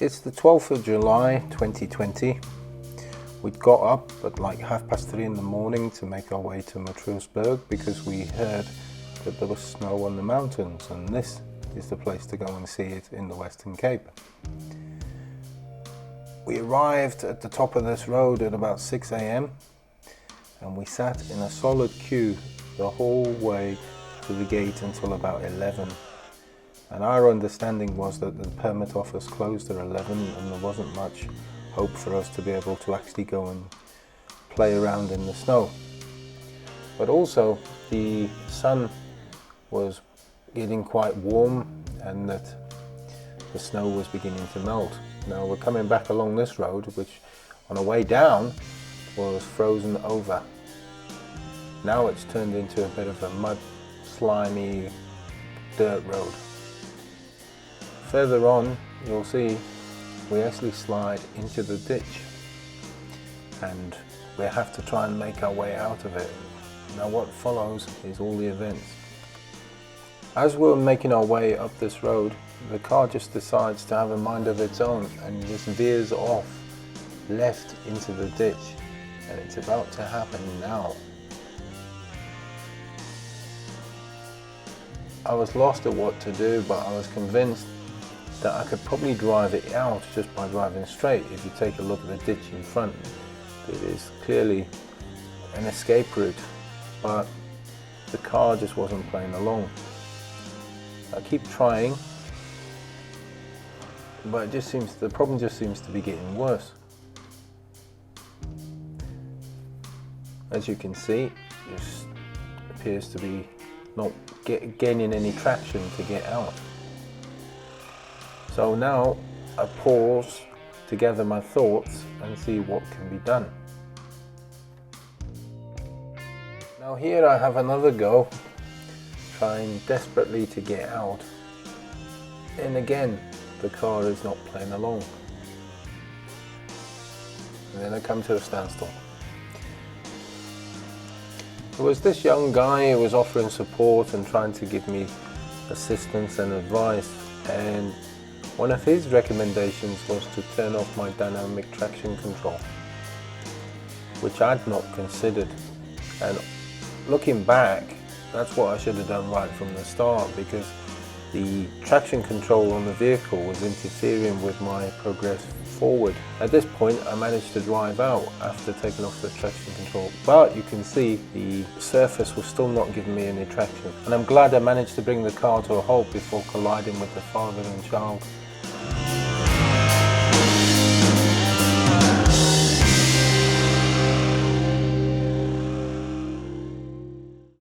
It's the 12th of July 2020. We'd got up at like 3:30 in the morning to make our way to Matroosberg because we heard that there was snow on the mountains, and this is the place to go and see it in the Western Cape. We arrived at the top of this road at about 6 a.m. and we sat in a solid queue the whole way to the gate until about 11. And our understanding was that the permit office closed at 11 and there wasn't much hope for us to be able to actually go and play around in the snow. But also the sun was getting quite warm and that the snow was beginning to melt. Now we're coming back along this road, which on the way down was frozen over. Now it's turned into a bit of a mud, slimy dirt road. Further on, you'll see we actually slide into the ditch and we have to try and make our way out of it. Now what follows is all the events. As we're making our way up this road, the car just decides to have a mind of its own and just veers off left into the ditch, and it's about to happen now. I was lost at what to do, but I was convinced that I could probably drive it out just by driving straight. If you take a look at the ditch in front, it is clearly an escape route, but the car just wasn't playing along. I keep trying, but the problem just seems to be getting worse. As you can see, this appears to be not gaining any traction to get out. So now I pause to gather my thoughts and see what can be done. Now here I have another go, trying desperately to get out. And again, the car is not playing along. And then I come to a standstill. There was this young guy who was offering support and trying to give me assistance and advice, and one of his recommendations was to turn off my dynamic traction control, which I'd not considered. And looking back, that's what I should have done right from the start, because the traction control on the vehicle was interfering with my progress forward. At this point, I managed to drive out after taking off the traction control, but you can see the surface was still not giving me any traction. And I'm glad I managed to bring the car to a halt before colliding with the father and child.